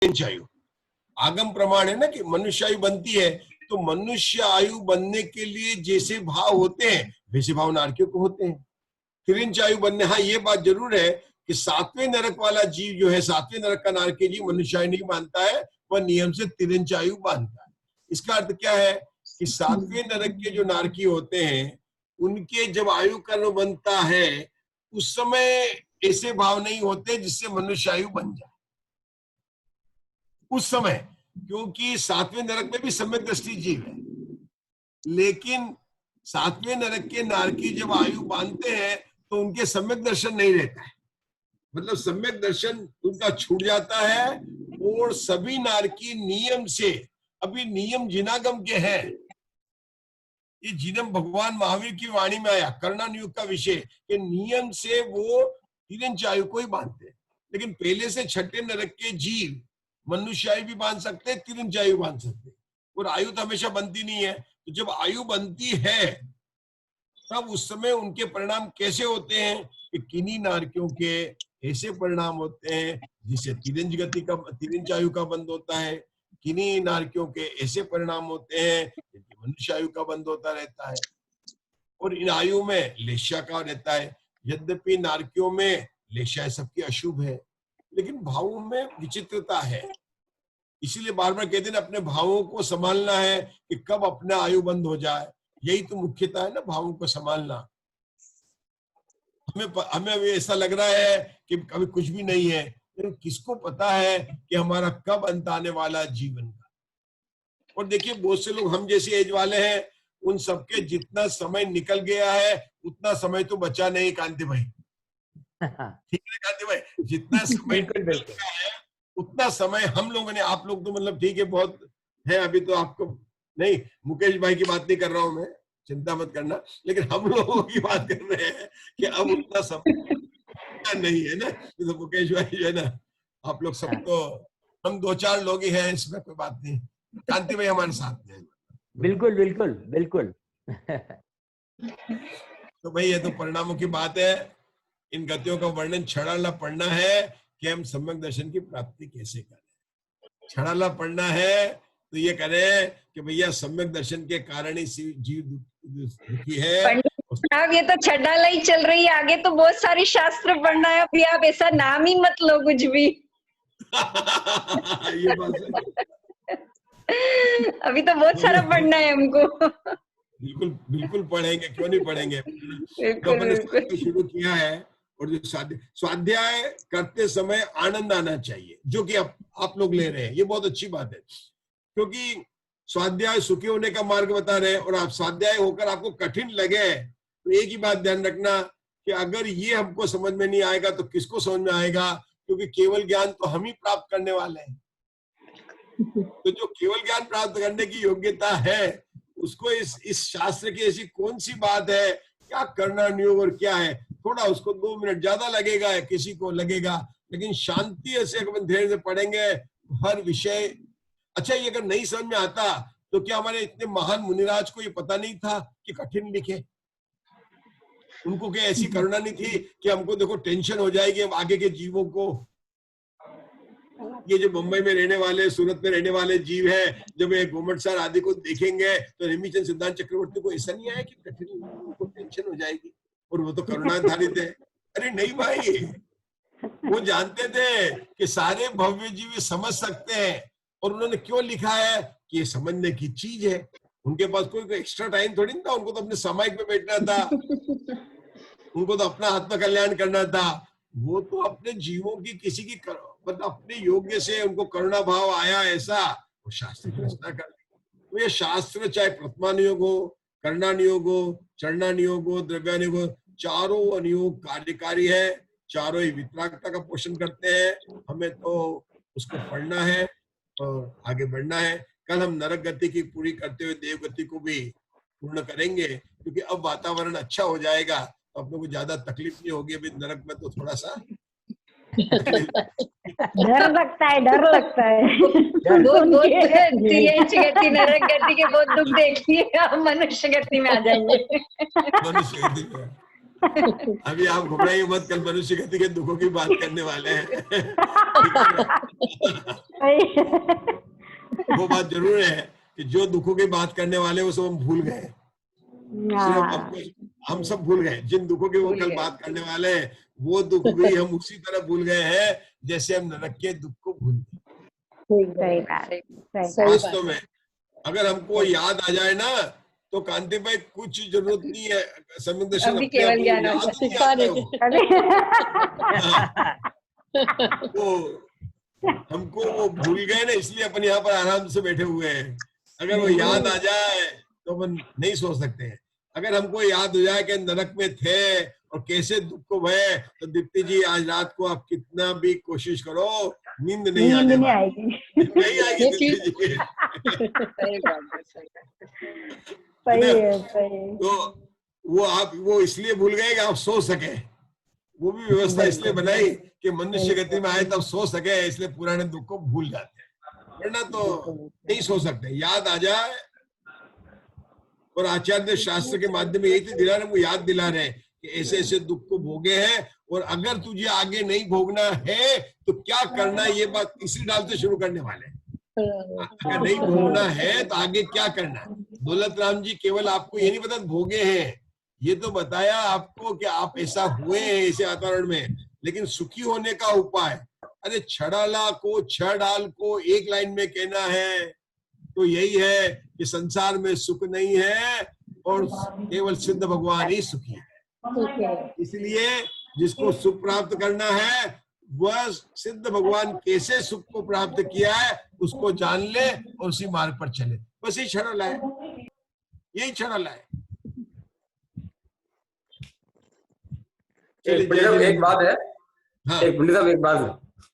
तिरिंच आयु। आगम प्रमाण है ना कि मनुष्य आयु बनती है, तो मनुष्य आयु बनने के लिए जैसे भाव होते हैं वैसे भाव नारकियों को होते हैं। तिरिंच आयु बनने, हाँ ये बात जरूर है कि 7वें नरक वाला जीव जो है, 7वें नरक का नारकीय जीव मनुष्य आयु नहीं मानता है, वह नियम से तिरिंच आयु बांधता है। इसका अर्थ क्या है कि 7वें नरक के जो नारकीय होते हैं उनके जब आयु कर्म बनता है उस समय ऐसे भाव नहीं होते जिससे मनुष्य आयु बन जाए उस समय, क्योंकि 7वें नरक में भी सम्यक दृष्टि जीव है, लेकिन 7वें नरक के नारकी जब आयु बांधते हैं तो उनके सम्यक दर्शन नहीं रहता है, मतलब सम्यक दर्शन उनका छूट जाता है और सभी नारकी नियम से, अभी नियम जिनागम के हैं, ये जिनम भगवान महावीर की वाणी में आया कर्णानुयोग का विषय कि नियम से वो तिरिंच आयु को ही बांधते हैं, लेकिन पहले से 6ठे नरक के जीव मनुष्य आयु भी बांध सकते हैं, तिरिंच आयु बांध सकते हैं, और आयु तो हमेशा बनती नहीं है। तो जब आयु बनती है तब उस समय उनके परिणाम कैसे होते हैं कि किन्हीं नारकियों के ऐसे परिणाम होते हैं जिससे तिरिंच गति का, तिरिंच आयु का बंध होता है, किन्हीं नारकियों के ऐसे परिणाम होते हैं कि मनुष्य आयु का बंध होता रहता है, और इन आयु में लेश्या का रहता है। यद्यपि नारकियों में लेश्या सबकी अशुभ है, लेकिन भावों में विचित्रता है, इसीलिए बार बार कहते हैं अपने भावों को संभालना है कि कब अपना आयु बंद हो जाए, यही तो मुख्यता है ना, भावों को संभालना। हमें अभी ऐसा लग रहा है कि कभी कुछ भी नहीं है, लेकिन किसको पता है कि हमारा कब अंत आने वाला जीवन का। और देखिए बहुत से लोग हम जैसे एज वाले हैं, उन सबके जितना समय निकल गया है उतना समय तो बचा नहीं कांति भाई, ठीक है कांति भाई, जितना समय निकल गया है उतना समय हम लोगों ने, आप लोग तो मतलब ठीक है बहुत है अभी तो आपको नहीं, मुकेश भाई की बात नहीं कर रहा हूं मैं, चिंता मत करना, लेकिन हम लोगों की बात कर रहे हैं कि अब उतना समय नहीं है ना, तो मुकेश भाई जो है ना, आप लोग सब तो हम 2-4 लोग ही हैं, इसमें कोई बात नहीं, कांति भाई हमारे साथ में। बिल्कुल बिल्कुल बिल्कुल। तो भाई ये तो परिणामों की बात है, इन गतियों का वर्णन छड़ाला पढ़ना है कि हम सम्यक दर्शन की प्राप्ति कैसे करें। छड़ाला पढ़ना है तो ये करें कि भैया सम्यक दर्शन के कारण ही जीव दुखी है। अब ये तो छड़ाला ही चल रही है, आगे तो बहुत सारे शास्त्र पढ़ना है, अभी आप ऐसा नाम ही मत लो कुछ भी। ये बात है। अभी तो बहुत सारा पढ़ना है हमको। बिल्कुल बिल्कुल पढ़ेंगे, क्यों नहीं पढ़ेंगे। तो मैंने शुरू किया है, और जो स्वाध्याय करते समय आनंद आना चाहिए, जो कि आप लोग ले रहे हैं, ये बहुत अच्छी बात है, क्योंकि स्वाध्याय सुखी होने का मार्ग बता रहे हैं, और आप स्वाध्याय होकर आपको कठिन लगे तो एक ही बात ध्यान रखना कि अगर ये हमको समझ में नहीं आएगा तो किसको समझ में आएगा, क्योंकि केवल ज्ञान तो हम ही प्राप्त करने वाले हैं। तो जो केवल ज्ञान प्राप्त करने की योग्यता है उसको इस शास्त्र की ऐसी कौन सी बात है, क्या करना नियोग और क्या है, थोड़ा उसको 2 मिनट ज्यादा लगेगा, किसी को लगेगा, लेकिन शांति से अगर धैर्य से पढ़ेंगे हर विषय। अच्छा ये अगर नहीं समझ में आता तो क्या हमारे इतने महान मुनिराज को ये पता नहीं था कि कठिन लिखे, उनको क्या ऐसी करुणा नहीं थी कि हमको देखो टेंशन हो जाएगी हम आगे के जीवों को। ये जो मुंबई में रहने वाले, सूरत में रहने वाले जीव है, जब ये घुमट सर आदि को देखेंगे तो हेमीचंद सिद्धांत चक्रवर्ती को ऐसा नहीं आया कि कठिन उनको टेंशन हो जाएगी, और वो तो करुणाधारित है। अरे नहीं भाई, वो जानते थे कि सारे भव्य जीव समझ सकते हैं, और उन्होंने क्यों लिखा है कि ये समझने की चीज है। उनके पास कोई एक्स्ट्रा टाइम थोड़ी नहीं था, उनको तो अपने सामायिक में बैठना था, उनको तो अपना आत्म कल्याण करना था। वो तो अपने जीवों की किसी की मतलब अपने योग्य से उनको करुणा भाव आया, ऐसा वो शास्त्र की रचना कर दी। तो ये शास्त्र चाहे प्रथमानुयोग हो, कर्णानुयोग हो, चरणानुयोग हो, द्रव्यानुयोग हो, चारों अनुयोग कार्यकारी है, चारों ही वितरागता का पोषण करते हैं। हमें तो उसको पढ़ना है और आगे बढ़ना है। कल हम नरक गति की पूरी करते हुए देव गति को भी पूर्ण करेंगे, क्योंकि अब वातावरण अच्छा हो जाएगा तो अपने को ज्यादा तकलीफ नहीं होगी। अभी नरक में तो थोड़ा सा डर लगता है, डर लगता है। बहुत तिरिंच गति, नरक गति के बहुत दुख देखिए, हम मनुष्य गति में आ जाएंगे। मनुष्य गति में अभी आप घबराइए मत, कल मनुष्य गति के दुखों की बात करने वाले हैं। वो बात जरूर है कि जो दुखों की बात करने वाले वो सब हम भूल गए। हाँ, हम सब भूल गए जिन दुखों की वो भूल कल गए। बात करने वाले हैं, वो दुख भी हम उसी तरह भूल गए हैं जैसे हम नरक के दुख को भूल गए। सही बात, सही- सही सही बात। वास्तव में अगर हमको याद आ जाए ना तो कांति भाई कुछ जरूरत नहीं है, सम्यक दर्शन अभी अपने केवल आप वो ज्ञान हो याद नहीं सिखाने आता वो। वो हमको वो भूल गए ना, इसलिए अपन यहाँ पर आराम से बैठे हुए हैं। अगर वो याद आ जाए तो अपन नहीं सोच सकते हैं। अगर हमको याद हो जाए कि नरक में थे और कैसे दुख को भय, तो दीप्ति जी आज रात को आप कितना भी कोशिश करो नींद नहीं नींद आने नहीं वाली। आएगी। नहीं आएगी ये दीप्ति जी। सही बात है, सही बात है। सही है, सही है। तो वो आप वो इसलिए भूल गए कि आप सो सके। वो भी व्यवस्था इसलिए बनाई कि मनुष्य गति में आए तब सो सके, इसलिए पुराने दुख को भूल जाते हैं, वरना तो नहीं सो सकते। याद आ जाए, और आचार्य शास्त्र के माध्यम में यही तो दिला रहे, वो याद दिला रहे हैं कि ऐसे ऐसे दुख को भोगे हैं, और अगर तुझे आगे नहीं भोगना है तो क्या करना है, ये बात तीसरी डाल से शुरू करने वाले हैं। अगर नहीं भोगना है तो आगे क्या करना है। दौलत राम जी केवल आपको ये नहीं बता भोगे हैं, ये तो बताया आपको कि आप ऐसा हुए हैं ऐसे वातावरण में, लेकिन सुखी होने का उपाय। अरे छड़ाला को छह डाल को एक लाइन में कहना है तो यही है कि संसार में सुख नहीं है और केवल सिद्ध भगवान ही सुखी है। इसलिए जिसको सुख प्राप्त करना है वह सिद्ध भगवान कैसे सुख को प्राप्त किया है उसको जान ले और उसी मार्ग पर चले। बस यही छड़ाला है, यही छड़ाला है। चलिए, पंडित साहब एक बात है, हाँ एक पंडित साहब एक बात है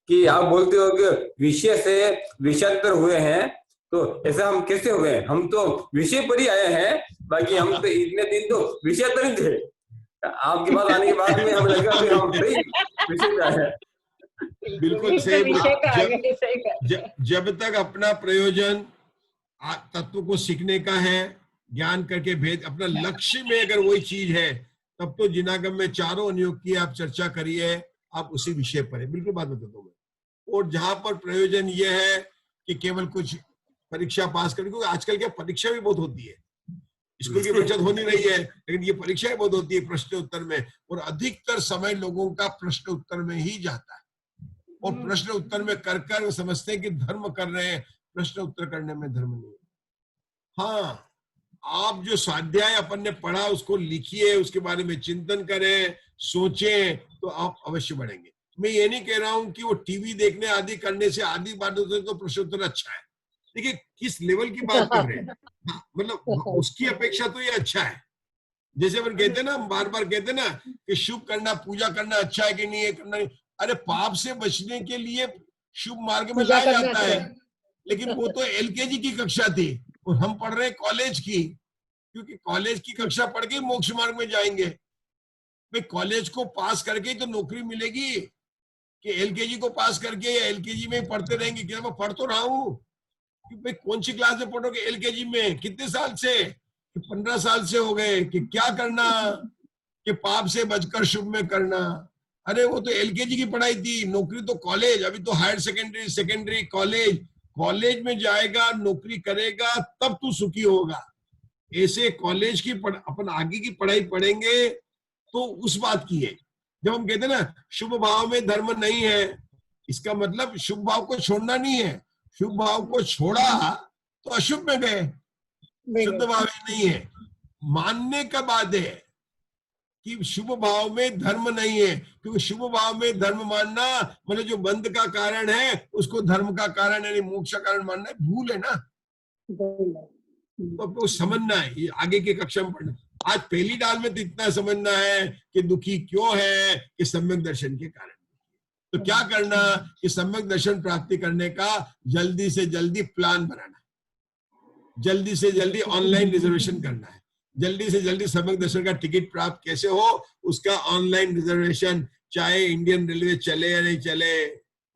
कि आप बोलते हो कि विषय से विषयांतर हुए हैं, तो ऐसा हम कैसे हुए? हम तो विषय पर ही आए हैं, बाकी हम तो इतने दिन तो विषय पर ही थे। आपके पास आने के बाद में हमें लगा कि हम सही विषय पे आए हैं। बिल्कुल सही विषय का बात। आगे सही का। जब तक अपना प्रयोजन तत्व को सीखने का है, ज्ञान करके भेद अपना लक्ष्य में अगर वही चीज है, तब तो जिनागम में चारों अनुयोग की आप चर्चा करिए, आप उसी विषय पर है। बिल्कुल बात बताता हूँ मैं। और जहां पर प्रयोजन ये है कि केवल कुछ परीक्षा पास करने, क्योंकि आजकल क्या परीक्षा भी बहुत होती है, स्कूल की परीक्षा हो नहीं रही है, लेकिन ये परीक्षाएं बहुत होती है प्रश्न उत्तर में, और अधिकतर समय लोगों का प्रश्न उत्तर में ही जाता है। और प्रश्न उत्तर में कर कर वो समझते हैं कि धर्म कर रहे हैं, प्रश्न उत्तर करने में धर्म नहीं है। हाँ, आप जो स्वाध्याय अपन ने पढ़ा उसको लिखिए, उसके बारे में चिंतन करें, सोचें, तो आप अवश्य बढ़ेंगे। मैं ये नहीं कह रहा हूं कि वो टीवी देखने आदि करने से आदि बातों से तो प्रश्न उत्तर अच्छा है, देखिए किस लेवल की बात कर रहे हैं। हाँ, मतलब उसकी अपेक्षा तो ये अच्छा है। जैसे अपन कहते हैं ना, हम बार बार कहते हैं ना कि शुभ करना, पूजा करना अच्छा है कि नहीं है करना नहीं। अरे पाप से बचने के लिए शुभ मार्ग में लाया जाता है, लेकिन वो तो एलकेजी की कक्षा थी और हम पढ़ रहे हैं कॉलेज की, क्योंकि कॉलेज की कक्षा पढ़ के मोक्ष मार्ग में जाएंगे। भाई कॉलेज को पास करके तो नौकरी मिलेगी कि एलकेजी को पास करके या एलकेजी में पढ़ते रहेंगे? क्या मैं पढ़ तो रहा हूँ कि भाई कौन सी क्लास में पढ़ोगे? एलकेजी में कितने साल से? 15 साल से हो गए कि क्या करना कि पाप से बचकर शुभ में करना। अरे वो तो एलकेजी की पढ़ाई थी, नौकरी तो कॉलेज, अभी तो higher secondary, secondary, college. College में जाएगा, नौकरी करेगा, तब तू सुखी होगा। ऐसे कॉलेज की अपन आगे की पढ़ाई पढ़ेंगे तो उस बात की है। जब हम कहते हैं ना शुभ भाव में धर्म नहीं है, इसका मतलब शुभ भाव को छोड़ना नहीं है। शुभ भाव को छोड़ा तो अशुभ में गए, शुद्ध भाव नहीं है। मानने का बात है कि शुभ भाव में धर्म नहीं है, क्योंकि शुभ भाव में धर्म मानना मतलब जो बंध का कारण है उसको धर्म का कारण यानी मोक्ष का कारण मानना है, भूल है ना। तो आपको समझना है, ये आगे की कक्षा में पढ़ना। आज पहली डाल में तो इतना समझना है कि दुखी क्यों है, कि सम्यक दर्शन के कारण। तो क्या करना कि सम्यक दर्शन प्राप्ति करने का जल्दी से जल्दी प्लान बनाना, जल्दी से जल्दी ऑनलाइन रिजर्वेशन करना है, जल्दी से जल्दी सम्यक दर्शन का टिकट प्राप्त कैसे हो उसका ऑनलाइन रिजर्वेशन, चाहे इंडियन रेलवे चले या नहीं चले।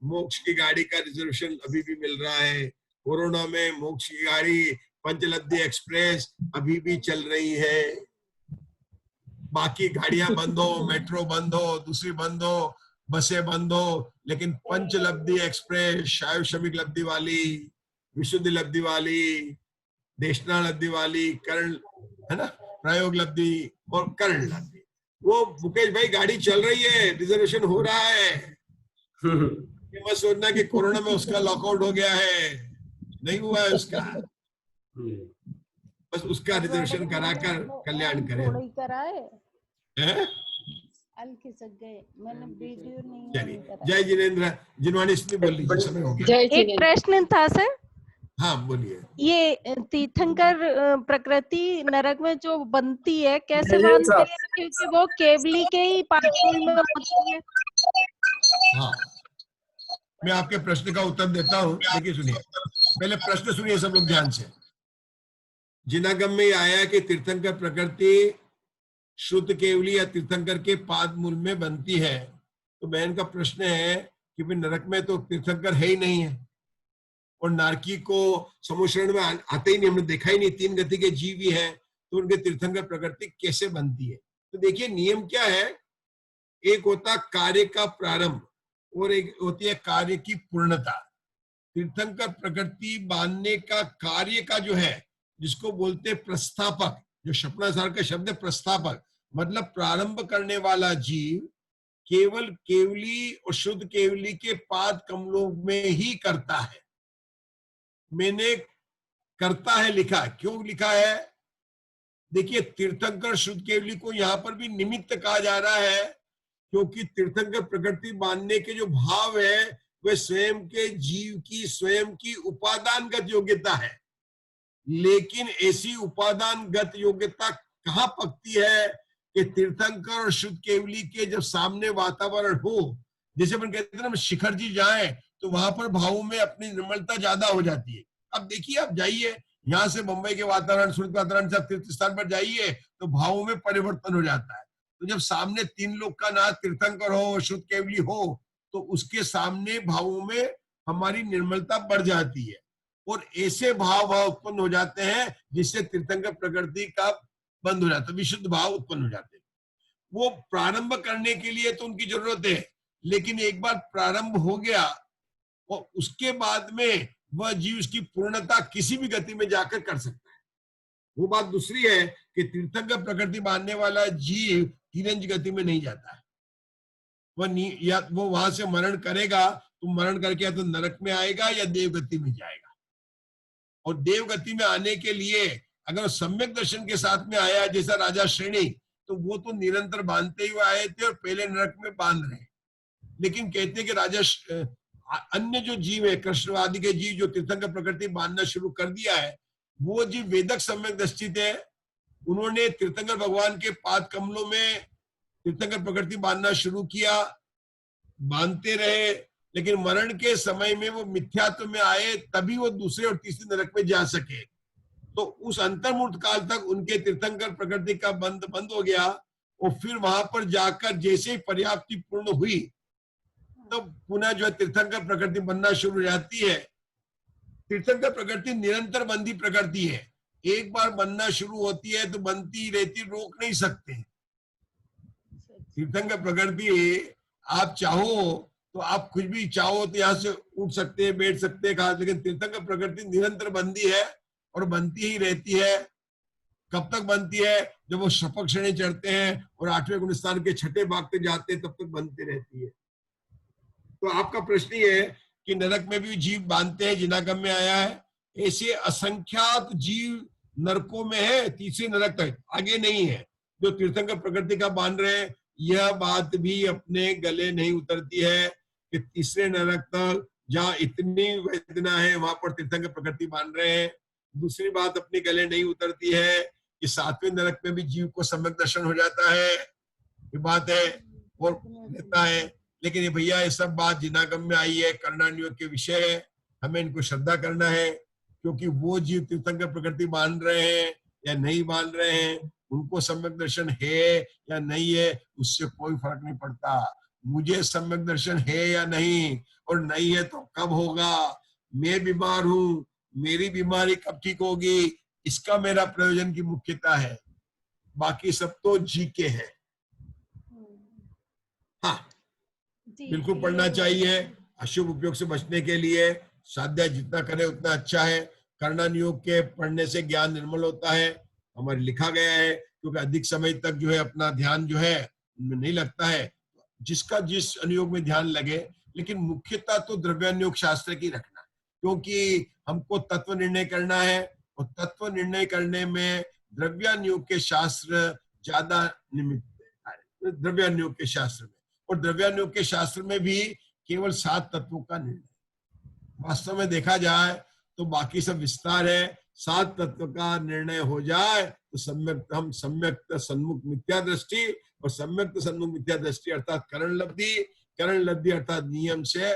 मोक्ष की गाड़ी का रिजर्वेशन अभी भी मिल रहा है। कोरोना में मोक्ष की गाड़ी पंचलब्धि एक्सप्रेस अभी भी चल रही है। बाकी गाड़ियां बंद हो, मेट्रो बंद हो, दूसरी बंद हो, बसें बंद हो, लेकिन पंच लब्धि एक्सप्रेस, शायद श्रमिक लब्धि वाली, विशुद्धि लब्धि वाली, देशना लब्धि वाली, करण, है ना, प्रयोग लब्धि और करण लब्धि, वो मुकेश भाई गाड़ी चल रही है, रिजर्वेशन हो रहा है। ये मत सोचना कि कोरोना में उसका लॉकआउट हो गया है, नहीं हुआ है उसका, बस उसका रिजर्वेशन कराकर कल्याण करें। थोड़ा ही कराए, हैं? अल खिसक गए, मैंने वीडियो नहीं चलिए, करा। जय जिनेन्द्र, जिनवानी स्त्री बोल लीजिए, समय हो गया। जय एक जिनेन्द्र। प्रश्न था सर, हाँ बोलिए। ये तीर्थंकर प्रकृति नरक में जो बनती है कैसे जय बनती साहब। है, क्योंकि वो केवली के ही पाठमूल में होती है। हाँ, मैं आपके प्रश्न का उत्तर देता हूँ। देखिए सुनिए, पहले प्रश्न सुनिए सब लोग ध्यान से। जिनागम में आया कि तीर्थंकर प्रकृति शुद्ध केवली या तीर्थंकर के पाद मूल में बनती है, तो बहन का प्रश्न है कि भाई नरक में तो तीर्थंकर है ही नहीं है, और नारकी को समुश्रण में आते ही नहीं, हमने देखा ही नहीं, 3 गति के जीव ही है, तो उनके तीर्थंकर प्रकृति कैसे बनती है? तो देखिए नियम क्या है, एक होता कार्य का प्रारंभ और एक होती है कार्य की पूर्णता। तीर्थंकर प्रकृति बांधने का कार्य का जो है, जिसको बोलते प्रस्थापक, जो शपनासार का शब्द है प्रस्थापक, मतलब प्रारंभ करने वाला जीव केवल केवली और शुद्ध केवली के पाद कमलों में ही करता है। मैंने करता है लिखा, क्यों लिखा है? देखिए तीर्थंकर शुद्ध केवली को यहाँ पर भी निमित्त कहा जा रहा है, क्योंकि तीर्थंकर प्रकृति बांधने के जो भाव है वे स्वयं के जीव की स्वयं की उपादानगत योग्यता है, लेकिन ऐसी उपादानगत योग्यता कहाँ पकती है कि तीर्थंकर और शुद्ध केवली के जब सामने वातावरण हो, जैसे अपन कहते हैं ना शिखर जी जाए तो वहां पर भावों में अपनी निर्मलता ज्यादा हो जाती है। अब देखिए, आप जाइए यहाँ से मुंबई के वातावरण, सूरत वातावरण से आप तीर्थ स्थान पर जाइए तो भावों में परिवर्तन हो जाता है। तो जब सामने 3 लोग का नाथ तीर्थंकर हो, शुद्ध केवली हो, तो उसके सामने भावों में हमारी निर्मलता बढ़ जाती है, और ऐसे भाव उत्पन्न हो जाते हैं जिससे तीर्थंकर प्रकृति का बंद हो जाता है, विशुद्ध भाव उत्पन्न हो जाते हैं। वो प्रारंभ करने के लिए तो उनकी जरूरत है, लेकिन एक बार प्रारंभ हो गया और उसके बाद में वह जीव उसकी पूर्णता किसी भी गति में जाकर कर सकता है। वो बात दूसरी है कि तीर्थंकर प्रकृति बांधने वाला जीव तिरंज गति में नहीं जाता है, या वो वहां से मरण करेगा तो मरण करके या तो नरक में आएगा या देव गति में जाएगा। और देव गति में आने के लिए अगर सम्यक दर्शन के साथ में आया जैसा राजा श्रेणी, तो वो तो निरंतर बांधते हुए आए थे और पहले नरक में बांध रहे। लेकिन कहते हैं कि राजा अन्य जो जीव है, कृष्णवादी के जीव जो तीर्थंकर प्रकृति बांधना शुरू कर दिया है, वो जीव वेदक सम्यक दृष्टि थे, उन्होंने तीर्थंकर भगवान के पाद कमलों में तीर्थंकर प्रकृति बांधना शुरू किया, बांधते रहे, लेकिन मरण के समय में वो मिथ्यात्व में आए, तभी वो दूसरे और तीसरे नरक में जा सके। तो उस अंतर्मुहूर्त काल तक उनके तीर्थंकर प्रकृति का बंद हो गया, और फिर वहां पर जाकर जैसे ही पर्याप्ति पूर्ण हुई तो पुनः जो है तीर्थंकर प्रकृति बनना शुरू हो जाती है। तीर्थंकर प्रकृति निरंतर बंदी प्रकृति है, एक बार बनना शुरू होती है तो बनती रहती, रोक नहीं सकते। तीर्थंकर प्रकृति आप चाहो तो आप कुछ भी चाहो तो यहाँ से उठ सकते हैं, बैठ सकते हैं, लेकिन तीर्थंकर प्रकृति निरंतर बंदी है और बनती ही रहती है। कब तक बनती है? जब वो शपथ श्रेणी चढ़ते हैं और 8वें गुणस्थान के 6ठे भाग तक जाते हैं, तब तक बनती रहती है। तो आपका प्रश्न ये है कि नरक में भी जीव बांधते हैं, जिनागम में आया है, ऐसे असंख्यात जीव नरकों में है, तीसरे नरक तक आगे नहीं है जो तीर्थंकर प्रकृति का बांध रहे हैं। यह बात भी अपने गले नहीं उतरती है कि तीसरे नरक तक जहाँ इतनी वेदना है वहां पर तीर्थंकर प्रकृति बांध रहे हैं। दूसरी बात अपने गले नहीं उतरती है कि 7वें नरक में भी जीव को सम्यक दर्शन हो जाता है, ये बात है और रहता है। लेकिन ये भैया ये सब बात जिनागम में आई है, कर्णानुयोग के विषय है, हमें इनको श्रद्धा करना है, क्योंकि वो जीव तीर्थंकर प्रकृति बांध रहे हैं या नहीं बांध रहे हैं, उनको सम्यक दर्शन है या नहीं है, उससे कोई फर्क नहीं पड़ता। मुझे सम्यक दर्शन है या नहीं, और नहीं है तो कब होगा, मैं बीमार हूं, मेरी बीमारी कब ठीक होगी, इसका मेरा प्रयोजन की मुख्यता है, बाकी सब तो जी के है। हाँ बिल्कुल पढ़ना चाहिए अशुभ उपयोग से बचने के लिए। स्वाध्याय जितना करे उतना अच्छा है। कर्णन योग के पढ़ने से ज्ञान निर्मल होता है, हमारे लिखा गया है, क्योंकि अधिक समय तक जो है अपना ध्यान जो है उनमें नहीं लगता है। जिसका जिस अनुयोग में ध्यान लगे, लेकिन मुख्यतः तो द्रव्यानुयोग शास्त्र की रखना, क्योंकि हमको तत्व निर्णय करना है और तत्व निर्णय करने में द्रव्यानुयोग के शास्त्र ज्यादा निमित्त है, द्रव्यानुयोग के शास्त्र में। और द्रव्यानुयोग के शास्त्र में भी केवल 7 तत्वों का निर्णय, वास्तव में देखा जाए तो बाकी सब विस्तार है। 7 तत्व का निर्णय हो जाए तो सम्यक सन्मुख मिथ्या दृष्टि और सम्यक सन्मुख मिथ्या दृष्टि अर्थात करण लब्धि अर्थात नियम से।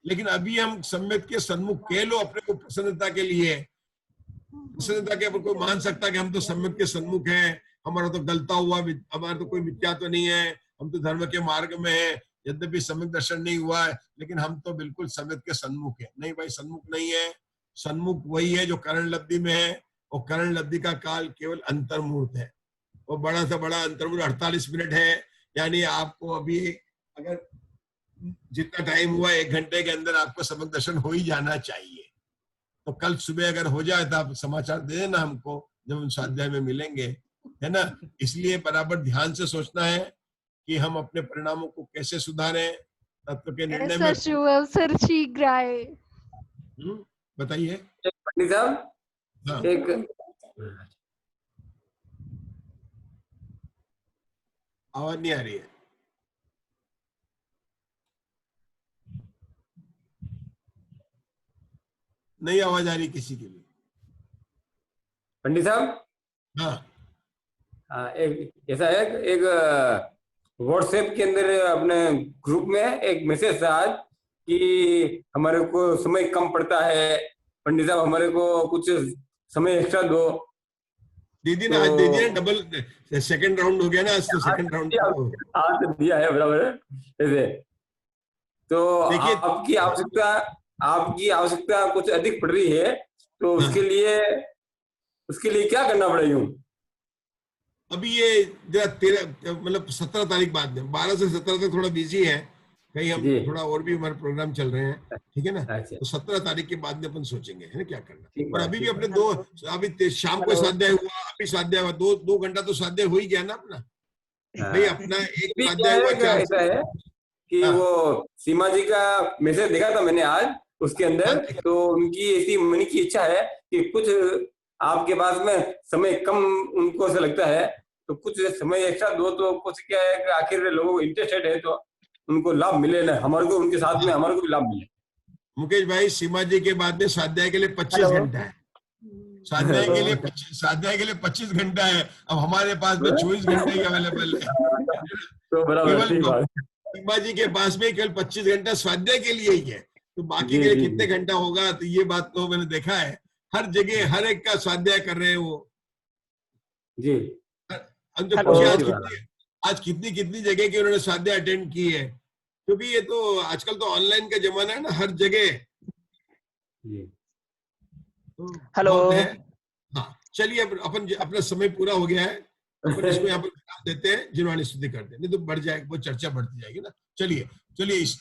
लेकिन अभी हम सम्यक के सन्मुख कह लो अपने को प्रसन्नता के लिए, प्रसन्नता के ऊपर कोई मान सकता कि हम तो सम्यक के सन्मुख हैं, हमारा तो गलता हुआ, हमारा तो कोई मिथ्या तो नहीं है, हम तो धर्म के मार्ग में है, यद्यपि सम्यक दर्शन नहीं हुआ है लेकिन हम तो बिल्कुल सम्यक के सन्मुख है। नहीं भाई, सन्मुख नहीं है। सन्मुख वही है जो करण लब्धि में है, और करण लब्धि का काल केवल अंतर्मुहूर्त है, और बड़ा से बड़ा अंतर्मुहूर्त 48 मिनट है। यानी आपको अभी अगर जितना टाइम हुआ 1 घंटे के अंदर आपको सम्यक दर्शन हो ही जाना चाहिए। तो कल सुबह अगर हो जाए तो आप समाचार दे देना हमको जब हम स्वाध्याय में मिलेंगे, है ना। इसलिए बराबर ध्यान से सोचना है कि हम अपने परिणामों को कैसे सुधारें, तत्व के निर्णय में। शुभ अवसर शीघ्र आए। बताइए पंडित साहब। हाँ। एक आवाज नहीं आ रही है। नहीं आवाज आ रही किसी के लिए। पंडित साहब, हाँ, एक ऐसा है, एक व्हाट्सएप के अंदर अपने ग्रुप में एक मैसेज था आज कि हमारे को समय कम पड़ता है, पंडित साहब हमारे को कुछ समय एक्स्ट्रा दो। दीदी ने आज दे दिया, डबल सेकंड राउंड हो गया ना आज, तो सेकंड राउंड आज तो दिया है बराबर ऐसे। तो देखिए, आपकी आवश्यकता कुछ अधिक पड़ रही है, तो उसके लिए क्या करना पड़ेगा? अभी ये 17 तारीख बाद में 12 से 17 तक थोड़ा बिजी है, कहीं हम थोड़ा और भी हमारे प्रोग्राम चल रहे हैं, ठीक है ना। तो 17 तारीख के बाद में अपन सोचेंगे है ना क्या करना। और अभी भी अपने अभी शाम को स्वाध्याय हुआ, अभी स्वाध्याय हुआ, 2 घंटा तो स्वाध्याय हो ही गया ना अपना। भाई अपना एक स्वाध्याय हुआ, 4 ऐसा है कि वो सीमा जी का मैसेज देखा था मैंने आज, उसके अंदर तो उनकी ऐसी मन की इच्छा है कि कुछ आपके पास में समय कम उनको से लगता है, तो कुछ समय एक्स्ट्रा दो, तो कुछ क्या है कि आखिर लोगों को इंटरेस्टेड है तो उनको लाभ मिले ना, हमारे को उनके साथ में हमारे को भी लाभ मिले। मुकेश भाई, सीमा जी के बाद में स्वाध्याय के लिए 25 घंटा है, स्वाध्याय के लिए 25 घंटा है। अब हमारे पास में 24 घंटे ही अवेलेबल है। तो बराबर सीमा जी के पास में केवल 25 घंटा स्वाध्याय के लिए ही है, तो बाकी के लिए कितने घंटा होगा, तो ये बात तो मैंने देखा है हर जगह हर एक का स्वाध्याय कर रहे हैं वो जी। हम तो पूछे आज कितनी जगह की उन्होंने स्वाध्याय अटेंड की है, क्योंकि ये तो आजकल तो ऑनलाइन का जमाना है ना, हर जगह। हेलो। हाँ, चलिए अपन अपना समय पूरा हो गया है, अपन इसको यहाँ पर देते हैं, जिनवाणी स्तुति करते हैं, नहीं तो बढ़ जाएगी, वो चर्चा बढ़ती जाएगी ना। चलिए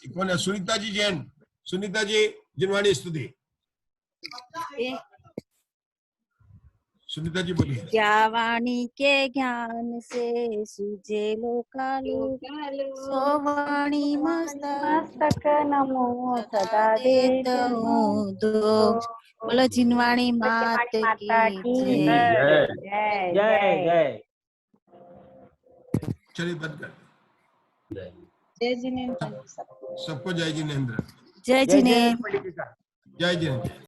कौन है? सुनीता जी जैन, सुनीता जी जिनवाणी स्तुति। सुनीता जी बोलिए। क्या वाणी के ज्ञान से सूझे लोकालोक, सो वाणी मस्तक नमो सदा देता हूँ दो। बोलो जिनवाणी मात की जय। जय जय। चलिए बंद कर। जय जिनेंद्र। सबको जय जिनेंद्र। जय जिनेंद्र। जय जिनेंद्र।